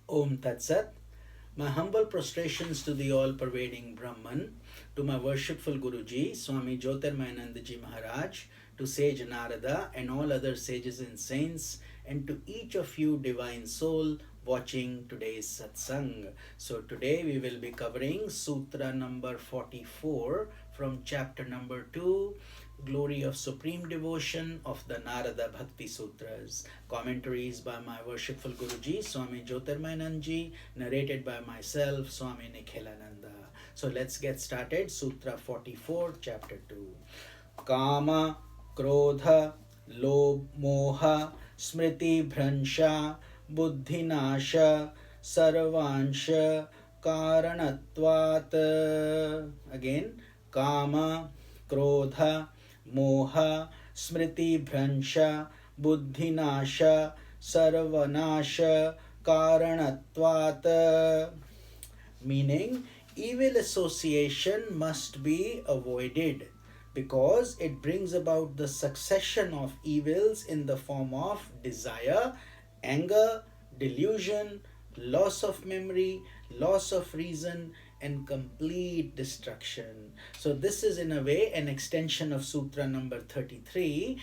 Om Tat Sat. My humble prostrations to the all-pervading Brahman, to my worshipful Guruji, Swami Jyotirmayanandaji Maharaj, to sage Narada and all other sages and saints, and to each of you divine soul watching today's satsang. So today we will be covering Sutra number 44 from chapter number 2, Glory of Supreme Devotion of the Narada Bhakti Sutras. Commentaries by my worshipful Guruji, Swami Jyotirmayanandaji, narrated by myself, Swami Nikhilananda. So let's get started. Sutra 44, chapter 2. Kama, Krodha, Lobh, Moha, Smriti, Bhransha, Buddhinasha, Sarvansha, Karanatvat. Again, Kama, Krodha, Moha, Smriti, Bhransha, Buddhinasha, Sarvanasha, Karanatvat. Meaning, evil association must be avoided because it brings about the succession of evils in the form of desire, anger, delusion, loss of memory, loss of reason, and complete destruction. So this is in a way an extension of Sutra number 43,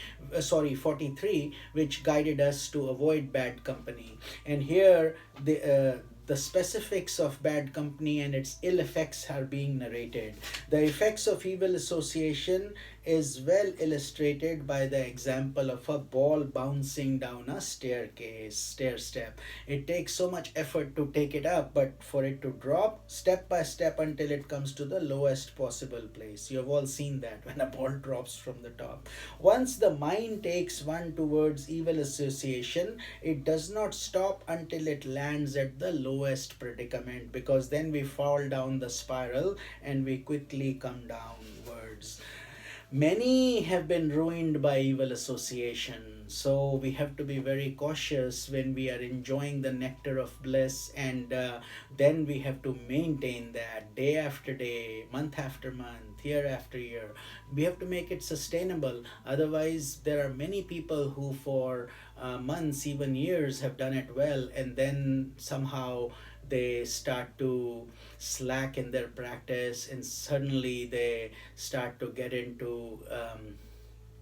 which guided us to avoid bad company. And here the specifics of bad company and its ill effects are being narrated. The effects of evil association is well illustrated by the example of a ball bouncing down a stair step. It takes so much effort to take it up, but for it to drop step by step until it comes to the lowest possible place. You have all seen that when a ball drops from the top. Once the mind takes one towards evil association, it does not stop until it lands at the lowest predicament, because then we fall down the spiral and we quickly come downwards. Many have been ruined by evil association, so we have to be very cautious when we are enjoying the nectar of bliss, and then we have to maintain that day after day, month after month, year after year. We have to make it sustainable. Otherwise, there are many people who for months, even years, have done it well, and then somehow they start to slack in their practice, and suddenly they start to get into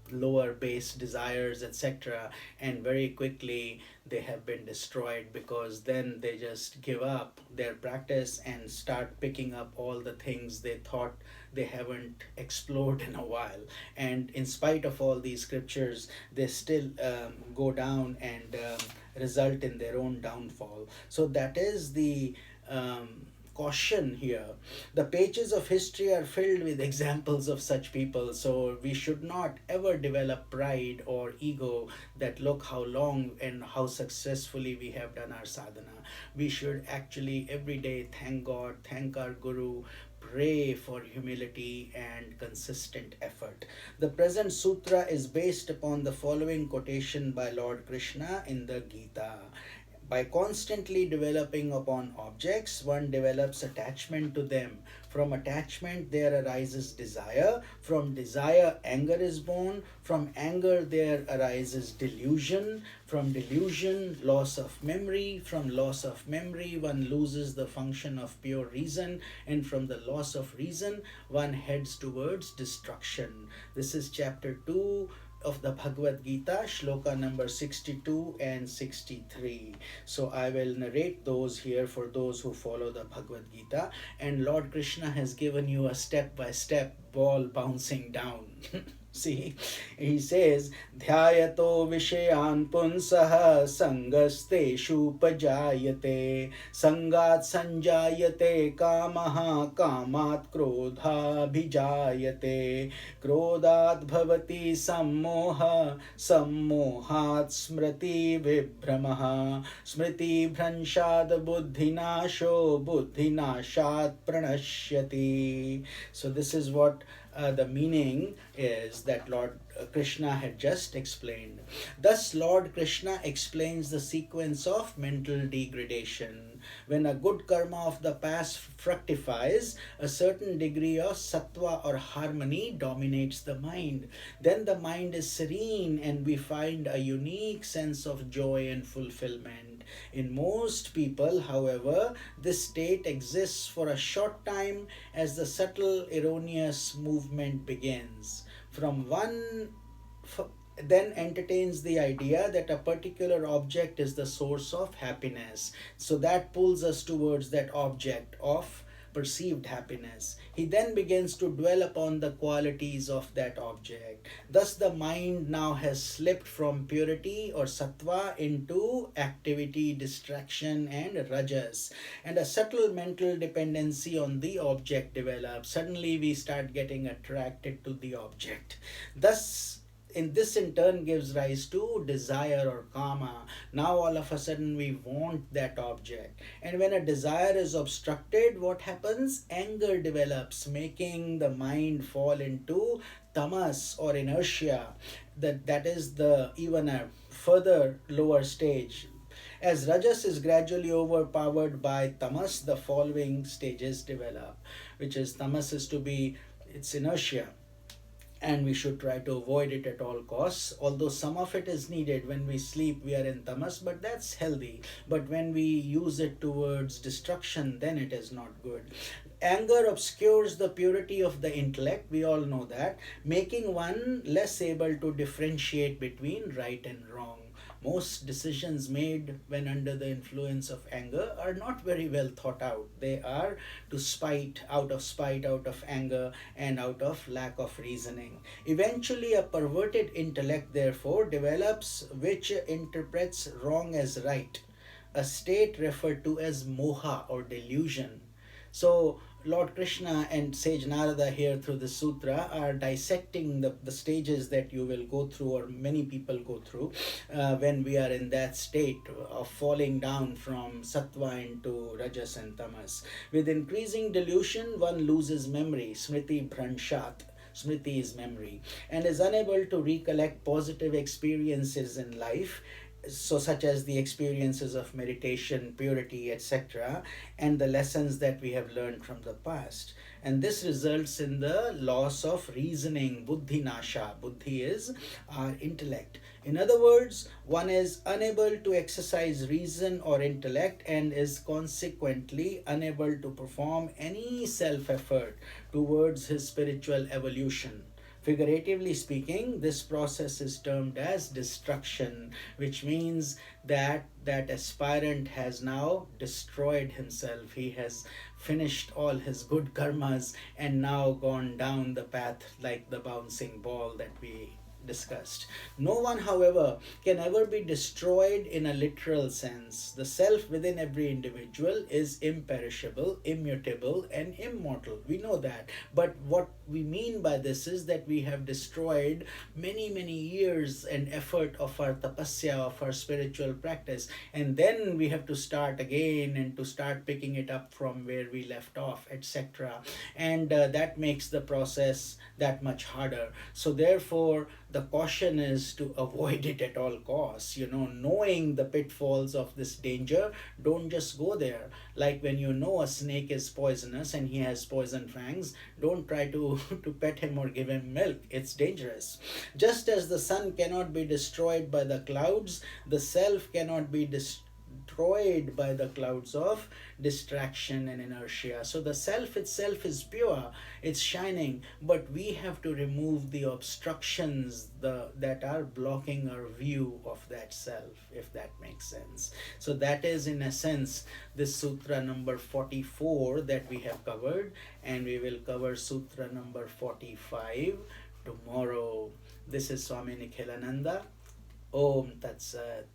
lower base desires, etc., and very quickly they have been destroyed, because then they just give up their practice and start picking up all the things they thought they haven't explored in a while, and in spite of all these scriptures they still go down and result in their own downfall. So that is the caution here. The pages of history are filled with examples of such people, so we should not ever develop pride or ego that look how long and how successfully we have done our sadhana. We should actually every day thank God, thank our Guru, pray for humility and consistent effort. The present sutra is based upon the following quotation by Lord Krishna in the Gita. By constantly developing upon objects, one develops attachment to them. From attachment there arises desire. From desire anger is born. From anger there arises delusion. From delusion loss of memory. From loss of memory one loses the function of pure reason. And from the loss of reason one heads towards destruction. This is chapter 2 of the Bhagavad Gita, shloka number 62 and 63. So I will narrate those here for those who follow the Bhagavad Gita. And Lord Krishna has given you a step-by-step ball bouncing down. See, he says, Dhyayato Vishayan Punsaha Sangasteshu Pajayate Sangat Sanjayate Kamaha Kamat Krodha Bhijayate Krodhat Bhavati Sammoha Sammohat Smriti Vibhramaha Smriti Bhranshad Buddhinasho Buddhinashat Pranashyati. So this is what the meaning is that Lord Krishna had just explained. Thus Lord Krishna explains the sequence of mental degradation. When a good karma of the past fructifies, a certain degree of sattva or harmony dominates the mind. Then the mind is serene and we find a unique sense of joy and fulfillment. In most people, however, this state exists for a short time as the subtle erroneous movement begins. From one then entertains the idea that a particular object is the source of happiness. So that pulls us towards that object of perceived happiness. He then begins to dwell upon the qualities of that object. Thus, the mind now has slipped from purity or sattva into activity, distraction, and rajas. And a subtle mental dependency on the object develops. Suddenly, we start getting attracted to the object. Thus, this in turn gives rise to desire or kama. Now all of a sudden we want that object, and when a desire is obstructed, what happens? Anger develops, making the mind fall into tamas or inertia. That is the even a further lower stage. As rajas is gradually overpowered by tamas, the following stages develop, which is tamas is to be its inertia, and we should try to avoid it at all costs. Although some of it is needed. When we sleep we are in tamas, but that's healthy. But when we use it towards destruction, then it is not good. Anger obscures the purity of the intellect, we all know that, making one less able to differentiate between right and wrong. Most decisions made when under the influence of anger are not very well thought out. They are to spite, out of anger, and out of lack of reasoning. Eventually, a perverted intellect, therefore, develops which interprets wrong as right, a state referred to as moha or delusion. So, Lord Krishna and Sage Narada here through the sutra are dissecting the stages that you will go through, or many people go through, when we are in that state of falling down from sattva into rajas and tamas. With increasing delusion, one loses memory, smriti bhranshat. Smriti is memory, and is unable to recollect positive experiences in life, so such as the experiences of meditation, purity, etc., and the lessons that we have learned from the past. And this results in the loss of reasoning, buddhi nasha. Buddhi is our intellect. In other words, one is unable to exercise reason or intellect, and is consequently unable to perform any self effort towards his spiritual evolution. Figuratively speaking, this process is termed as destruction, which means that that aspirant has now destroyed himself. He has finished all his good karmas and now gone down the path like the bouncing ball that we discussed. No one, however, can ever be destroyed in a literal sense. The self within every individual is imperishable, immutable, and immortal. We know that. But what we mean by this is that we have destroyed many, many years and effort of our tapasya, of our spiritual practice, and then we have to start again and to start picking it up from where we left off, etc. And that makes the process that much harder. So therefore, the caution is to avoid it at all costs. Knowing the pitfalls of this danger, don't just go there. Like when you know a snake is poisonous and he has poison fangs, don't try to pet him or give him milk. It's dangerous. Just as the sun cannot be destroyed by the clouds, the self cannot be destroyed by the clouds of distraction and inertia. So the self itself is pure, it's shining, but we have to remove the obstructions that are blocking our view of that self, if that makes sense. So that is in a sense this sutra number 44 that we have covered, and we will cover sutra number 45 tomorrow. This is Swami Nikhilananda. Om Tat Sat.